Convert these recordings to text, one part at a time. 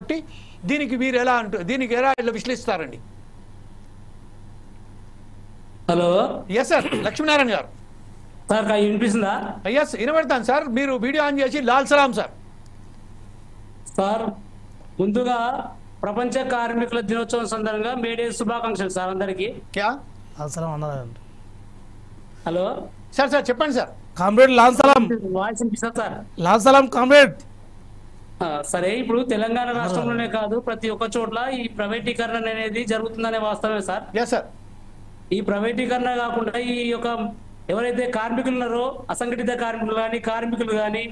కాబట్టి దీనికి మీరు ఎలా దీనికి ఎలా విశ్లేషిస్తారండి? హలో ఎస్ సార్, లక్ష్మీనారాయణ గారు. సార్ వినిపిస్తుందా? ఎస్, వినబడతాను సార్. మీరు వీడియో ఆన్ చేసి లాల్ సలాం సార్. సార్ ముందుగా ప్రపంచ కార్మికుల దినోత్సవం సందర్భంగా మేడే శుభాకాంక్షలు సార్ అందరికి. క్యా హలో సార్, సార్ చెప్పండి సార్. కామ్రేడ్ లాల్ సలాం. వాయిస్ వినిపిస్తా సార్? లాల్ సలాం కామ్రేడ్. సరే, ఇప్పుడు తెలంగాణ రాష్ట్రంలోనే కాదు ప్రతి ఒక్క చోట్ల ఈ ప్రైవేటీకరణ అనేది జరుగుతుందనే వాస్తవమే సార్. Yes sir. ఈ ప్రైవేటీకరణ కాకుండా ఈ యొక్క ఎవరైతే కార్మికులు ఉన్నారో అసంఘటిత కార్మికులు కానీ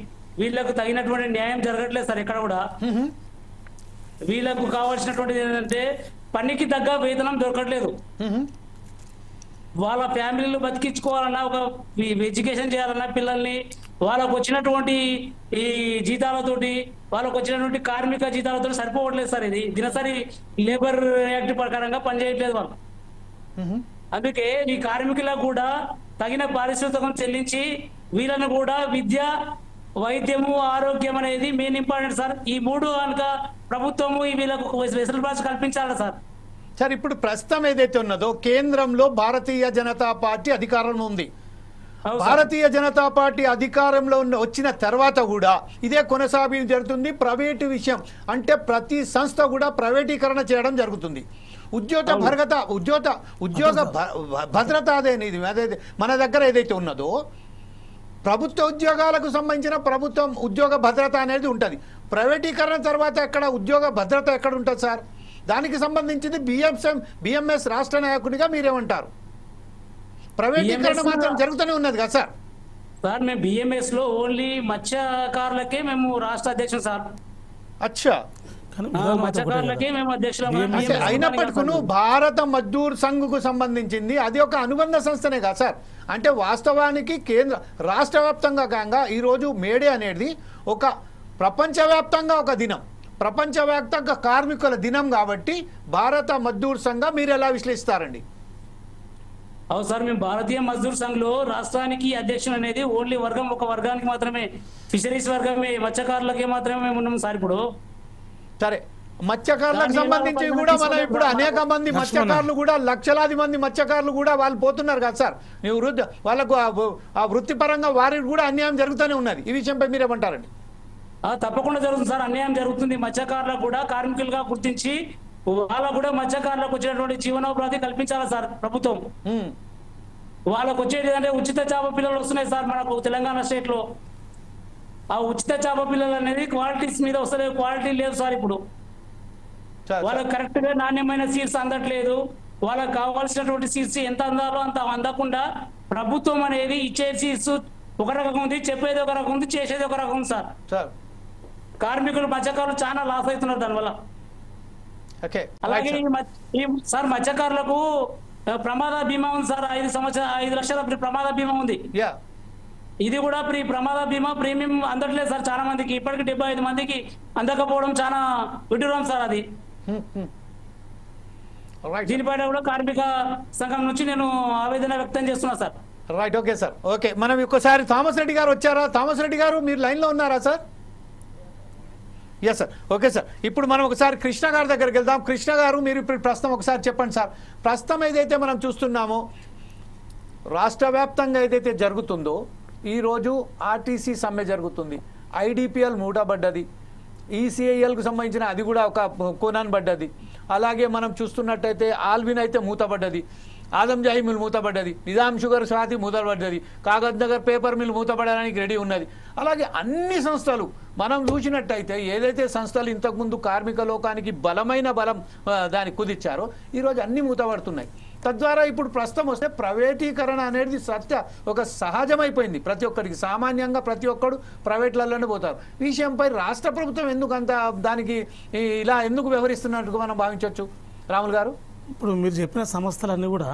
వీళ్ళకు తగినటువంటి న్యాయం జరగట్లేదు సార్ ఎక్కడ కూడా. వీళ్ళకు కావాల్సినటువంటిది ఏంటంటే పనికి తగ్గ వేతనం దొరకట్లేదు. వాళ్ళ ఫ్యామిలీలు బతికించుకోవాలన్నా, ఒక ఎడ్యుకేషన్ చేయాలన్నా పిల్లల్ని, వాళ్ళకు వచ్చినటువంటి ఈ జీతాలతోటి, వాళ్ళకు వచ్చినటువంటి కార్మిక జీతాలతో సరిపోవట్లేదు సార్. ఇది దినసరి లేబర్ యాక్ట్ ప్రకారంగా పనిచేయట్లేదు వాళ్ళు. అందుకే ఈ కార్మికులకు కూడా తగిన పారిశ్రామికం చెల్లించి వీళ్ళను కూడా విద్య, వైద్యము, ఆరోగ్యం అనేది మెయిన్ ఇంపార్టెంట్ సార్. ఈ మూడు కనుక ప్రభుత్వము వీళ్ళకు వెసులుబాటు కల్పించాలి సార్. సార్, ఇప్పుడు ప్రస్తుతం ఏదైతే ఉన్నదో కేంద్రంలో భారతీయ జనతా పార్టీ అధికారంలో ఉంది. భారతీయ జనతా పార్టీ అధికారంలో వచ్చిన తర్వాత కూడా ఇదే కొనసాగింపు జరుగుతుంది. ప్రైవేటు విషయం అంటే ప్రతి సంస్థ కూడా ప్రైవేటీకరణ చేయడం జరుగుతుంది. ఉద్యోగ భద్రత అనేది మన దగ్గర ఏదైతే ఉన్నదో ప్రభుత్వ ఉద్యోగాలకు సంబంధించిన ప్రభుత్వం ఉద్యోగ భద్రత అనేది ఉంటుంది. ప్రైవేటీకరణ తర్వాత ఎక్కడ ఉద్యోగ భద్రత ఎక్కడ ఉంటుంది సార్? దానికి సంబంధించింది బిఎంఎస్ రాష్ట్ర నాయకుడిగా మీరేమంటారు? ప్రైవేటీకరణ మాత్రం జరుగుతూనే ఉన్నది కదా సార్? సార్, మేము బిఎంఎస్ లో ఓన్లీ మత్స్యకారులకే మేము రాష్ట్ర అధ్యక్షులు సార్. అచ్చా. మత్స్యకారులకే మేము అధ్యక్షులు. అయినప్పటికీ భారత మజ్దూర్ సంఘ్ కు సంబంధించింది అది ఒక అనుబంధ సంస్థనే కదా సార్? అంటే వాస్తవానికి రాష్ట్ర వ్యాప్తంగా ఈరోజు మేడే అనేది ఒక ప్రపంచవ్యాప్తంగా ఒక దినం, ప్రపంచవ్యాప్తంగా కార్మికుల దినం కాబట్టి భారత మజ్దూర్ సంఘం మీరు ఎలా విశ్లేషిస్తారండి? అవును సార్, మేము భారతీయ మజ్దూర్ సంఘ్ లో రాష్ట్రానికి అధ్యక్షులు అనేది ఓన్లీ ఒక వర్గానికి మాత్రమే, ఫిషరీస్ వర్గమే, మత్స్యకారులకే మాత్రమే మేము ఉన్నాం సార్. ఇప్పుడు సరే, మత్స్యకారులకు సంబంధించి కూడా మనం ఇప్పుడు అనేక మంది మత్స్యకారులు కూడా లక్షలాది మంది మత్స్యకారులు కూడా వాళ్ళు పోతున్నారు కదా సార్. వాళ్ళకు ఆ వృత్తిపరంగా వారికి కూడా అన్యాయం జరుగుతూనే ఉన్నది. ఈ విషయంపై మీరేమంటారండి? తప్పకుండా జరుగుతుంది సార్, అన్యాయం జరుగుతుంది. మత్స్యకారులకు కూడా కార్మికులుగా గుర్తించి వాళ్ళకు కూడా మత్స్యకారులకు వచ్చినటువంటి జీవనోపాధి కల్పించాలి సార్ ప్రభుత్వం. వాళ్ళకు వచ్చేది అంటే ఉచిత చేప పిల్లలు వస్తున్నాయి సార్ మనకు తెలంగాణ స్టేట్ లో. ఆ ఉచిత చేప పిల్లలు అనేది క్వాలిటీస్ మీద వస్తలేదు, క్వాలిటీ లేదు సార్. ఇప్పుడు వాళ్ళకి కరెక్ట్ గా నాణ్యమైన సీట్స్ అందట్లేదు. వాళ్ళకి కావాల్సినటువంటి సీట్స్ ఎంత అందాలో అంత అందకుండా ప్రభుత్వం అనేది ఇచ్చే సీట్స్ ఒక రకం ఉంది, చెప్పేది ఒక రకం ఉంది, చేసేది ఒక రకం ఉంది సార్. కార్మికులు, మత్స్యకారులు చాలా లాస్ అవుతున్నారు దానివల్ల. అలాగే సార్ మత్స్యకారులకు ప్రమాద బీమా ఉంది సార్. 5 లక్షల ప్రమాద బీమా ఉంది. ఇది కూడా ప్రమాద బీమా ప్రీమియం అందట్లేదు సార్ చాలా మందికి. ఇప్పటికి 75 మందికి అందకపోవడం చాలా విడ్డూరం సార్ అది. దీనిపైన కూడా కార్మిక సంఘం నుంచి నేను ఆవేదన వ్యక్తం చేస్తున్నా sir. Right, okay sir. Okay, మనం ఒక్కసారి థామస్ రెడ్డి గారు వచ్చారా? థామస్ రెడ్డి గారు మీరు లైన్లో ఉన్నారా sir? Yes sir. Okay sir, ఇప్పుడు మనం ఒకసారి కృష్ణ గారి దగ్గరికి వెళ్దాం. కృష్ణ గారు, మీరు ఇప్పుడు ప్రస్తుతం ఒకసారి చెప్పండి సార్. ప్రస్తుతం ఏదైతే మనం చూస్తున్నామో రాష్ట్ర వ్యాప్తంగా ఏదైతే జరుగుతుందో ఈరోజు ఆర్టీసీ సమ్మె జరుగుతుంది, ఐడిపిఎల్ మూటబడ్డది, ఈసీఐఎల్కు సంబంధించిన అది కూడా ఒక కోనాన్ పడ్డది. అలాగే మనం చూస్తున్నట్టయితే ఆల్విన్ అయితే మూతపడ్డది, ఆదంజాయి మిల్ మూతపడ్డది, నిజాం షుగర్ స్వాతి మూతపడ్డది, కాగజ్ నగర్ పేపర్ మిల్ మూతపడడానికి రెడీ ఉన్నది. అలాగే అన్ని సంస్థలు మనం చూసినట్టయితే ఏదైతే సంస్థలు ఇంతకుముందు కార్మిక లోకానికి బలమైన బలం దానికి కుదిర్చారో ఈరోజు అన్ని మూతపడుతున్నాయి. తద్వారా ఇప్పుడు ప్రస్తుతం వస్తే ప్రైవేటీకరణ అనేది ఒక సహజమైపోయింది. ప్రతి ఒక్కరికి సామాన్యంగా ప్రతి ఒక్కడు ప్రైవేట్లలోనే పోతారు. ఈ విషయంపై రాష్ట్ర ప్రభుత్వం ఎందుకు అంత దానికి ఇలా ఎందుకు వ్యవహరిస్తున్నట్టుగా మనం భావించవచ్చు రాములు గారు? ఇప్పుడు మీరు చెప్పిన సంస్థలన్నీ కూడా